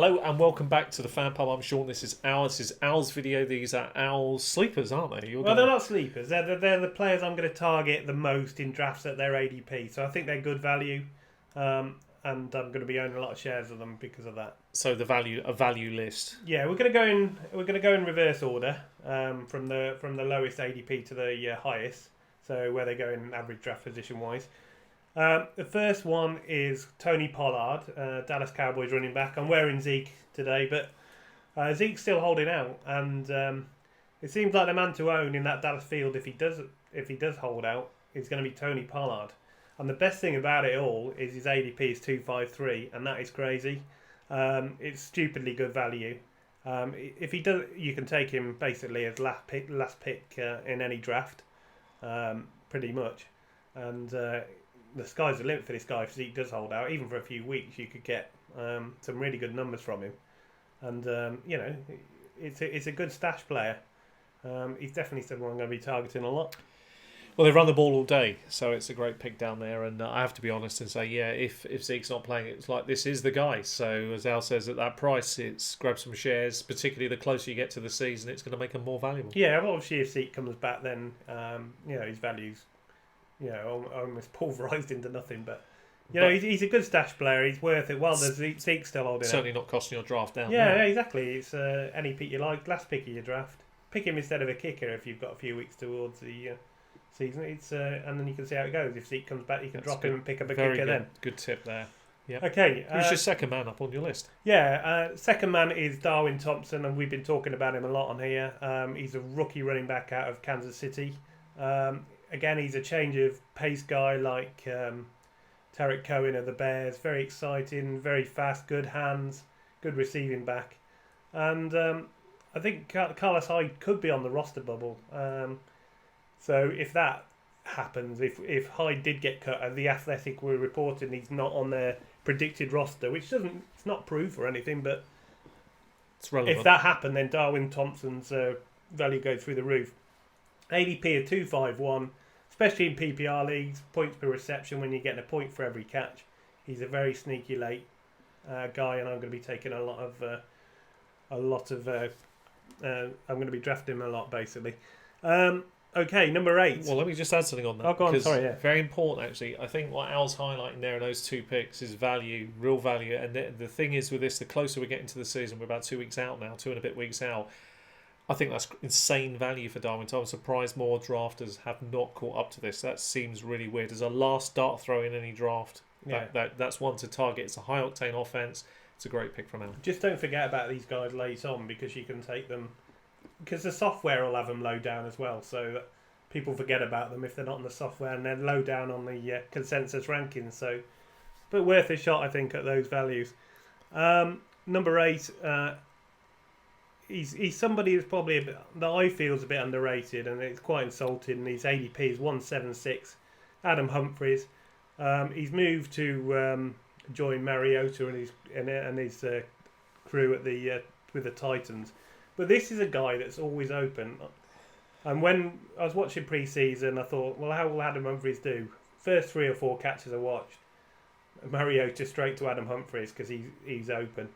Hello and welcome back to the Fan Pub. I'm Sean. This is Al's video. These are Al's sleepers, aren't they? Well, they're not sleepers. They're the players I'm going to target the most in drafts at their ADP. So I think they're good value, and I'm going to be owning a lot of shares of them because of that. So a value list. Yeah, we're going to go in reverse order, from the lowest ADP to the highest. So where they go in average draft position wise. The first one is Tony Pollard, Dallas Cowboys running back. I'm wearing Zeke today, but Zeke's still holding out, and it seems like the man to own in that Dallas field, if he does hold out, is going to be Tony Pollard. And the best thing about it all is his ADP is 253, and that is crazy. It's stupidly good value. If he does, you can take him basically as last pick in any draft, pretty much, and the sky's the limit for this guy. If Zeke does hold out, even for a few weeks, you could get some really good numbers from him. And it's a good stash player. He's definitely someone I'm going to be targeting a lot. Well, they run the ball all day, so it's a great pick down there. And I have to be honest and say, yeah, if Zeke's not playing, it's like this is the guy. So as Al says, at that price, it's grab some shares. Particularly the closer you get to the season, it's going to make them more valuable. Yeah, well, obviously if Zeke comes back, then his value's almost pulverised into nothing. But he's a good stash player. He's worth it. While there's Zeke still holding out. Certainly not costing your draft down. Yeah, exactly. It's any pick you like, last pick of your draft. Pick him instead of a kicker if you've got a few weeks towards the season. It's and then you can see how it goes. If Zeke comes back, you can drop him and pick up a kicker then. Good tip there. Yeah. Okay. Who's your second man up on your list? Yeah, second man is Darwin Thompson, and we've been talking about him a lot on here. He's a rookie running back out of Kansas City. Again, he's a change of pace guy like Tarek Cohen of the Bears. Very exciting, very fast, good hands, good receiving back. And I think Carlos Hyde could be on the roster bubble. So if that happens, if Hyde did get cut, The Athletic were reporting he's not on their predicted roster, which it's not proof or anything, but it's relevant. If that happened, then Darwin Thompson's value goes through the roof. ADP of 251, especially in PPR leagues, points per reception when you're getting a point for every catch. He's a very sneaky late guy, and I'm going to be taking I'm going to be drafting him a lot, basically. Okay, number 8. Well, let me just add something on that. Oh, go on, sorry, yeah. Very important, actually. I think what Al's highlighting there in those two picks is value, real value. And the thing is with this, the closer we get into the season, we're about 2 weeks out now, 2 and a bit weeks out. I think that's insane value for Darwin Thompson. I'm surprised more drafters have not caught up to this. That seems really weird. As a last dart throw in any draft, that's one to target. It's a high-octane offense. It's a great pick from Al. Just don't forget about these guys late on, because you can take them, because the software will have them low down as well, so that people forget about them if they're not on the software, and they're low down on the consensus rankings. So, but worth a shot, I think, at those values. Number 8. He's somebody who's probably that I feel is a bit underrated, and it's quite insulting. His ADP is 176. Adam Humphries. He's moved to join Mariota and his crew at with the Titans. But this is a guy that's always open. And when I was watching pre-season, I thought, well, how will Adam Humphries do? First 3 or 4 catches I watched, Mariota straight to Adam Humphries because he's open.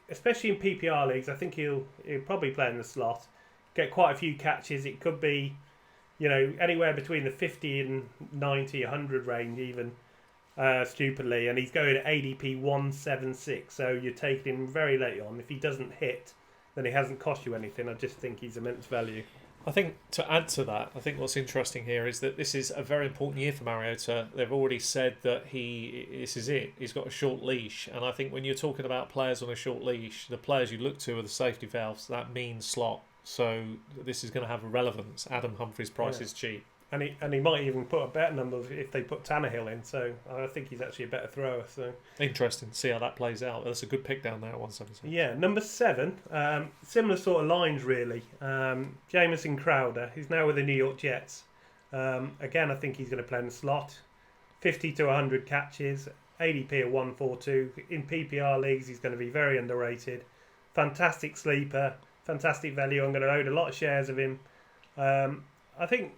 Especially in PPR leagues, I think he'll probably play in the slot, get quite a few catches. It could be, anywhere between the 50 and 90, 100 range even, stupidly. And he's going at ADP 176, so you're taking him very late on. If he doesn't hit, then he hasn't cost you anything. I just think he's immense value. I think to add to that, I think what's interesting here is that this is a very important year for Mariota. They've already said that this is it. He's got a short leash. And I think when you're talking about players on a short leash, the players you look to are the safety valves. That means slot. So this is going to have a relevance. Adam Humphries' price is cheap. And he might even put a better number if they put Tannehill in. So I think he's actually a better thrower. So interesting to see how that plays out. That's a good pick down there at 176. Yeah, number 7. Similar sort of lines, really. Jamison Crowder. He's now with the New York Jets. Again, I think he's going to play in the slot. 50 to 100 catches. ADP at 142. In PPR leagues, he's going to be very underrated. Fantastic sleeper. Fantastic value. I'm going to own a lot of shares of him. I think...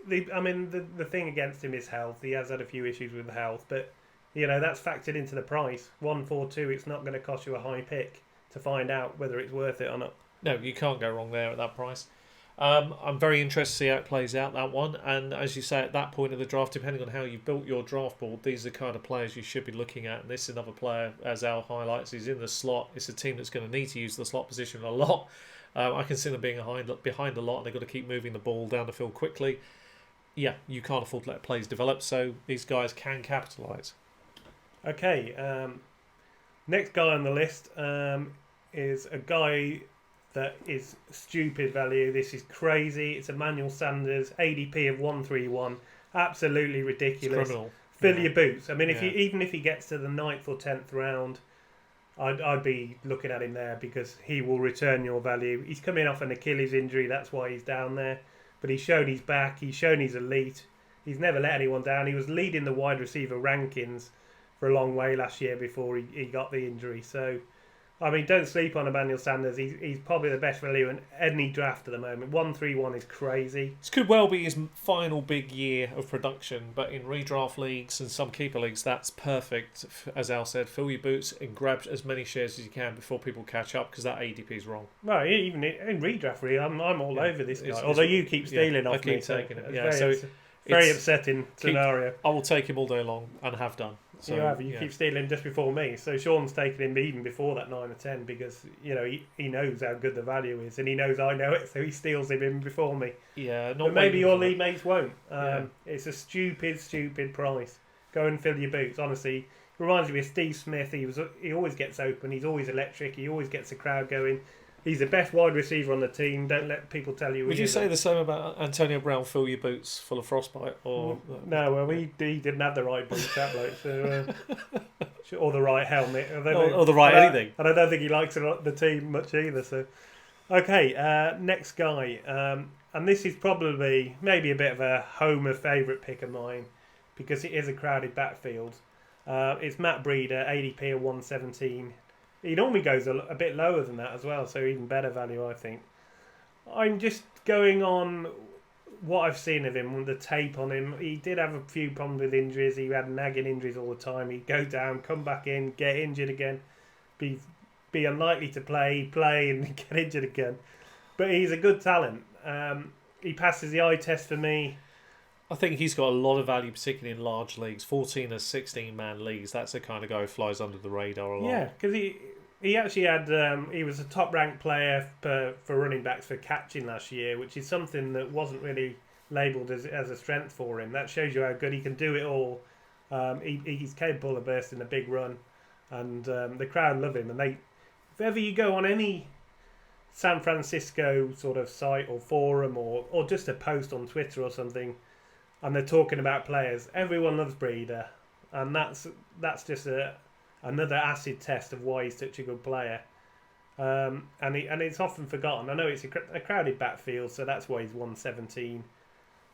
The thing against him is health. He has had a few issues with health, but That's factored into the price. 142, it's not going to cost you a high pick to find out whether it's worth it or not. No, you can't go wrong there at that price. I'm very interested to see how it plays out, that one. And as you say, at that point of the draft, depending on how you've built your draft board, these are the kind of players you should be looking at. And this is another player, as Al highlights, he's in the slot. It's a team that's going to need to use the slot position a lot. I can see them being behind a lot, and they've got to keep moving the ball down the field quickly. Yeah, you can't afford to let plays develop, so these guys can capitalise. Okay, next guy on the list is a guy that is stupid value. This is crazy. It's Emmanuel Sanders ADP of 131. Absolutely ridiculous. It's criminal. Fill your boots. I mean, even if he gets to the 9th or 10th round, I'd be looking at him there because he will return your value. He's coming off an Achilles injury. That's why he's down there. But he's shown he's back. He's shown he's elite. He's never let anyone down. He was leading the wide receiver rankings for a long way last year before he got the injury. So, I mean, don't sleep on Emmanuel Sanders. He's probably the best value in any draft at the moment. 131 is crazy. This could well be his final big year of production, but in redraft leagues and some keeper leagues, that's perfect. As Al said, fill your boots and grab as many shares as you can before people catch up, because that ADP is wrong. Well, even in redraft, really, I'm all over this guy. Although you keep stealing off me. I keep taking it. Yeah, so very upsetting scenario. I will take him all day long and have done. So, you keep stealing just before me. So Sean's taken him even before that 9 or 10 because he knows how good the value is and he knows I know it, so he steals him in before me. Yeah, but maybe your league mates won't. It's a stupid price. Go and fill your boots. Honestly, it reminds me of Steve Smith. He always gets open. He's always electric. He always gets the crowd going. He's the best wide receiver on the team. Don't let people tell you. Would you say the same about Antonio Brown? Fill your boots full of frostbite, or no? Well, he didn't have the right boots, that bloke. So, or the right helmet, or the right anything. And I don't think he likes the team much either. So, okay, next guy, and this is probably maybe a bit of a homer favourite pick of mine because it is a crowded backfield. It's Matt Breida, ADP of 117. He normally goes a bit lower than that as well, so even better value, I think. I'm just going on what I've seen of him, the tape on him. He did have a few problems with injuries. He had nagging injuries all the time. He'd go down, come back in, get injured again, be unlikely to play, and get injured again. But he's a good talent. He passes the eye test for me. I think he's got a lot of value, particularly in large leagues, 14 or 16-man leagues. That's the kind of guy who flies under the radar a lot. Yeah, because he actually had he was a top-ranked player for running backs for catching last year, which is something that wasn't really labelled as a strength for him. That shows you how good he can do it all. He's capable of bursting a big run, and the crowd love him. And if ever you go on any San Francisco sort of site or forum or just a post on Twitter or something, and they're talking about players, everyone loves Breida, and that's just another acid test of why he's such a good player. And it's often forgotten. I know it's a crowded backfield, so that's why he's 117.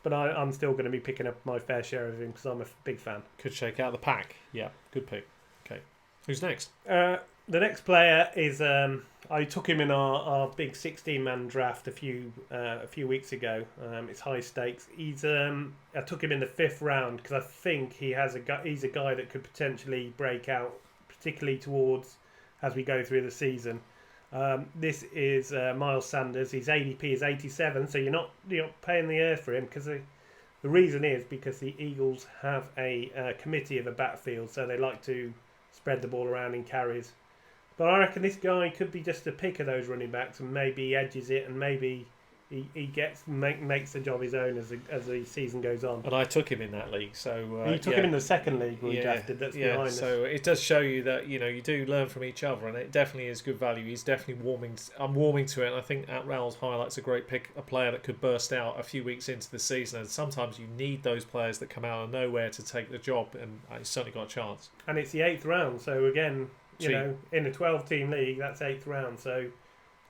But I'm still going to be picking up my fair share of him because I'm a big fan. Could shake out the pack. Yeah, good pick. Okay, who's next? The next player is I took him in our big 16-man draft a few weeks ago. It's high stakes. I took him in the 5th round because I think he's a guy that could potentially break out, particularly towards as we go through the season. This is Miles Sanders. His ADP is 87, so you're not paying the earth for him because the reason is because the Eagles have a committee of a backfield, so they like to spread the ball around in carries. But I reckon this guy could be just a pick of those running backs, and maybe he edges it, and maybe he makes the job his own as the season goes on. And I took him in that league, so you took him in the second league we drafted. That's behind us. So it does show you that you do learn from each other, and it definitely is good value. He's definitely warming. I'm warming to it, and I think Raoul's highlights a great pick, a player that could burst out a few weeks into the season. And sometimes you need those players that come out of nowhere to take the job, and he's certainly got a chance. And it's the 8th round, so again, in a 12-team league, that's 8th round. So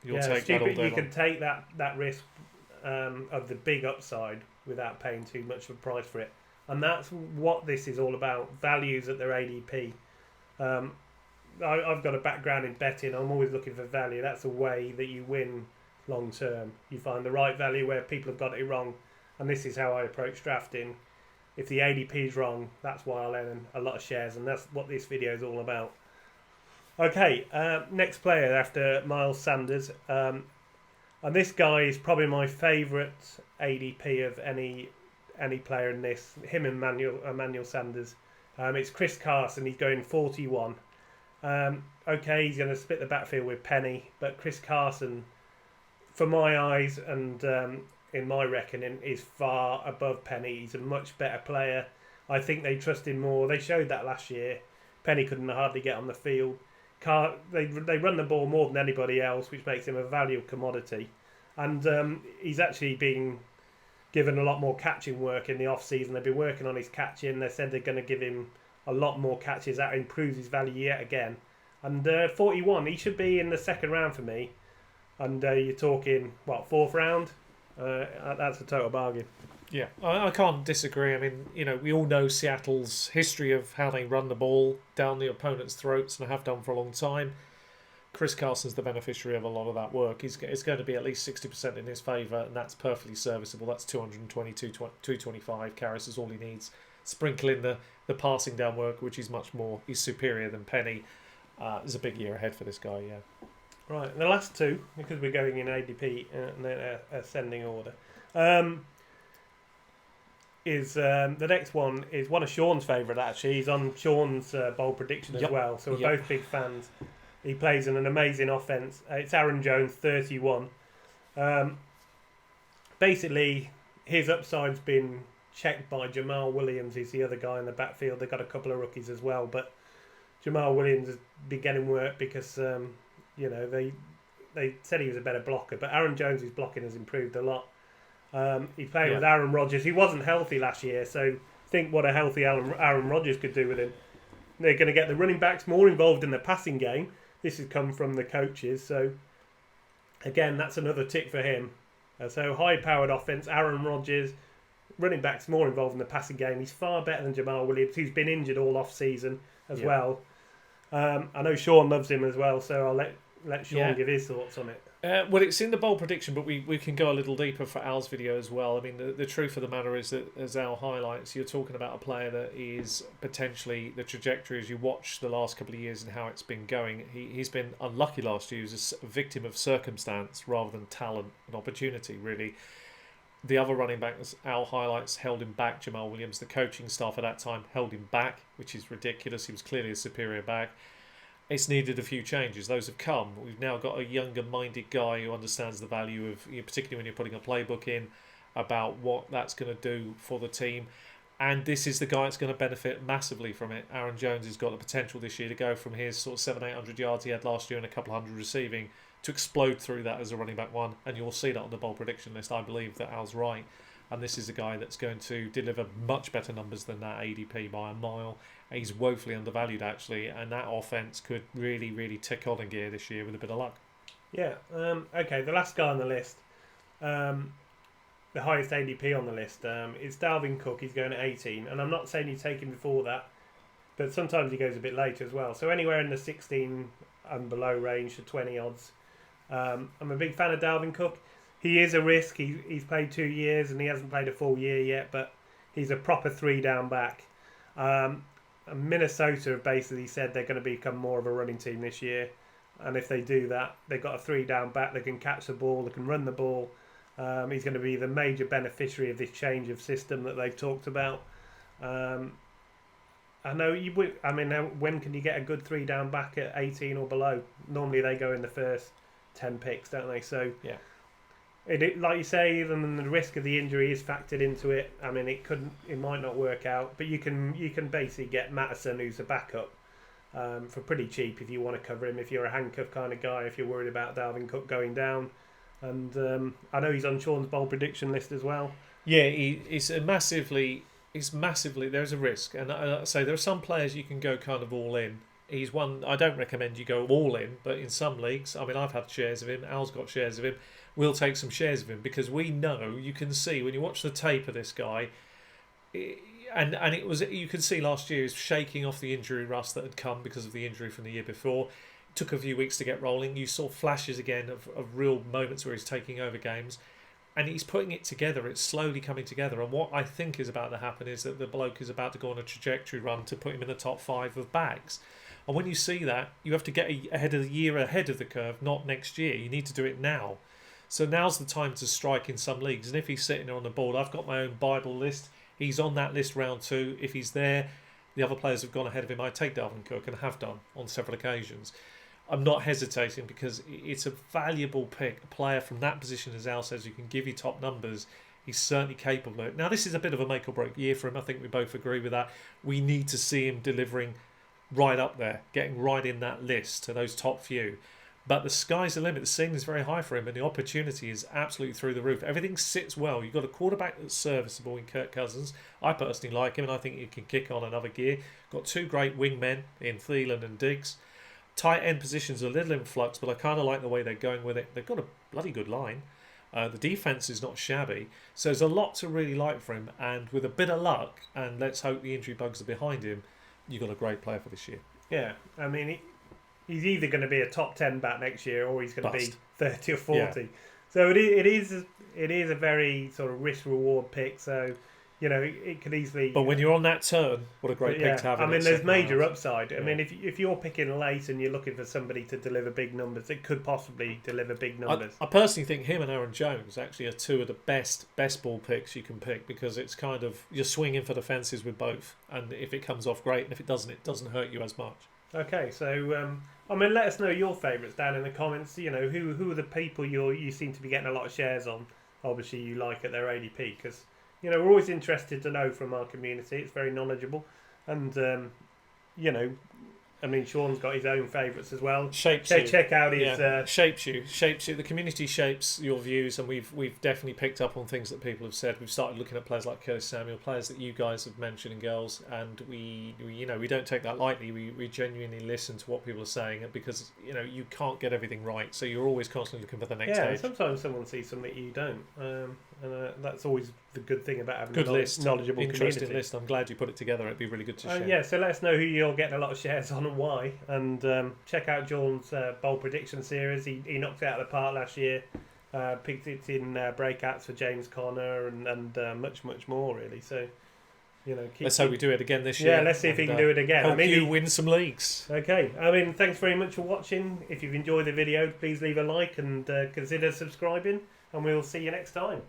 you'll take that all day long. You can take that risk of the big upside without paying too much of a price for it, and that's what this is all about. Values at their ADP. I've got a background in betting. I'm always looking for value. That's a way that you win long term. You find the right value where people have got it wrong, and this is how I approach drafting. if the ADP is wrong, that's why I'll earn a lot of shares, and that's what this video is all about. Okay, next player after Miles Sanders, and this guy is probably my favourite ADP of any player in this. Him and Emmanuel Sanders. It's Chris Carson. He's going 41. Okay, he's going to split the backfield with Penny, but Chris Carson, for my eyes and in my reckoning, is far above Penny. He's a much better player. I think they trust him more. They showed that last year. Penny couldn't hardly get on the field. They run the ball more than anybody else, which makes him a value commodity. And he's actually been given a lot more catching work in the off-season. They've been working on his catching. They said they're going to give him a lot more catches. That improves his value yet again. And 41, he should be in the second round for me. And you're talking, what, fourth round? That's a total bargain. Yeah, I can't disagree. I mean, we all know Seattle's history of how they run the ball down the opponent's throats and have done for a long time. Chris Carson's the beneficiary of a lot of that work. It's going to be at least 60% in his favour, and that's perfectly serviceable. That's 222, 225 carries is all he needs. Sprinkle in the passing down work, which is he's superior than Penny. There's a big year ahead for this guy, yeah. Right, the last two, because we're going in ADP and then ascending order, is the next one is one of Sean's favourite, actually. He's on Sean's bold prediction as well, so we're both big fans. He plays in an amazing offence. It's Aaron Jones, 31. Basically, his upside's been checked by Jamal Williams. He's the other guy in the backfield. They've got a couple of rookies as well, but Jamal Williams has been getting work because they said he was a better blocker, but Aaron Jones' blocking has improved a lot. He's playing with Aaron Rodgers. He wasn't healthy last year, so think what a healthy Aaron Rodgers could do with him. They're going to get the running backs more involved in the passing game. This has come from the coaches, so again, that's another tick for him. So high-powered offense, Aaron Rodgers, running backs more involved in the passing game. He's far better than Jamal Williams, who's been injured all off-season as well. I know Sean loves him as well, so I'll let Sean give his thoughts on it. Well, it's in the bold prediction, but we can go a little deeper for Al's video as well. I mean, the truth of the matter is that, as Al highlights, you're talking about a player that is potentially the trajectory as you watch the last couple of years and how it's been going. He's been unlucky last year. He was a victim of circumstance rather than talent and opportunity, really. The other running back, as Al highlights, held him back. Jamal Williams, the coaching staff at that time, held him back, which is ridiculous. He was clearly a superior back. It's needed a few changes. Those have come. We've now got a younger-minded guy who understands the value of, particularly when you're putting a playbook in, about what that's going to do for the team. And this is the guy that's going to benefit massively from it. Aaron Jones has got the potential this year to go from his sort of 700-800 yards he had last year and a couple hundred receiving to explode through that as a running back one. And you'll see that on the bold prediction list. I believe that Al's right. And this is a guy that's going to deliver much better numbers than that ADP by a mile. He's woefully undervalued, actually, and that offense could really, really tick on a gear this year with a bit of luck. Yeah. Okay, the last guy on the list, the highest ADP on the list, is Dalvin Cook. He's going at 18, and I'm not saying you take him before that, but sometimes he goes a bit later as well. So anywhere in the 16 and below range to 20 odds. I'm a big fan of Dalvin Cook. He is a risk. He's played 2 years and he hasn't played a full year yet, but he's a proper 3-down back. Minnesota have basically said they're going to become more of a running team this year, and if they do that, they've got a 3-down back. They can catch the ball, they can run the ball. He's going to be the major beneficiary of this change of system that they've talked about. I know you would. I mean, when can you get a good 3-down back at 18 or below? Normally they go in the first 10 picks, don't they? So yeah. Like you say, even the risk of the injury is factored into it. I mean, it might not work out, but you can basically get Madison, who's a backup, for pretty cheap if you want to cover him. If you're a handcuff kind of guy, if you're worried about Dalvin Cook going down, and I know he's on Sean's bold prediction list as well. Yeah, he's massively. There's a risk, and so there are some players you can go kind of all in. He's one I don't recommend you go all in, but in some leagues, I mean, I've had shares of him. Al's got shares of him. We'll take some shares of him because we know, you can see when you watch the tape of this guy, and it was, you could see last year he was shaking off the injury rust that had come because of the injury from the year before. It took a few weeks to get rolling. You saw flashes again of real moments where he's taking over games. and he's putting it together. It's slowly coming together. And what I think is about to happen is that the bloke is about to go on a trajectory run to put him in the top 5 of bags. And when you see that, you have to get ahead of the year ahead of the curve, not next year. You need to do it now. So now's the time to strike in some leagues. And if he's sitting there on the board, I've got my own Bible list. He's on that list round 2. If he's there, the other players have gone ahead of him. I take Dalvin Cook and have done on several occasions. I'm not hesitating because it's a valuable pick. A player from that position, as Al says, who can give you top numbers. He's certainly capable of it. Now, this is a bit of a make or break year for him. I think we both agree with that. We need to see him delivering right up there, getting right in that list to those top few. But the sky's the limit. The ceiling is very high for him, and the opportunity is absolutely through the roof. Everything sits well. You've got a quarterback that's serviceable in Kirk Cousins. I personally like him, and I think he can kick on another gear. Got 2 great wingmen in Thielen and Diggs. Tight end position's a little in flux, but I kind of like the way they're going with it. They've got a bloody good line. The defence is not shabby. So there's a lot to really like for him. And with a bit of luck, and let's hope the injury bugs are behind him, you've got a great player for this year. Yeah, I mean, he's either going to be a top 10 bat next year, or he's going to be 30 or 40. Yeah. So it is a very sort of risk reward pick. So it could easily. But when you're on that turn, what a great pick to have. I mean, there's major upside. I mean, if you're picking late and you're looking for somebody to deliver big numbers, it could possibly deliver big numbers. I personally think him and Aaron Jones actually are 2 of the best ball picks you can pick, because it's kind of you're swinging for the fences with both, and if it comes off, great, and if it doesn't hurt you as much. Okay, so I mean, let us know your favourites down in the comments. Who are the people you seem to be getting a lot of shares on? Obviously, you like at their ADP, because we're always interested to know from our community. It's very knowledgeable, and I mean, Sean's got his own favourites as well. Check out his shapes you. The community shapes your views, and we've definitely picked up on things that people have said. We've started looking at players like Curtis Samuel, players that you guys have mentioned, and girls, and we don't take that lightly. We genuinely listen to what people are saying, because you can't get everything right, so you're always constantly looking for the next stage. Sometimes someone sees something you don't, and that's always the good thing about having knowledgeable interesting community. list. I'm glad you put it together. It'd be really good to share. So let us know who you're getting a lot of shares on and why, and check out John's bold prediction series. He knocked it out of the park last year. Picked it in breakouts for James Conner and much more really. So let's hope we do it again this year. Yeah, let's see if he can do it again. Hope you win some leagues. Okay, I mean, thanks very much for watching. If you've enjoyed the video, please leave a like and consider subscribing, and we'll see you next time.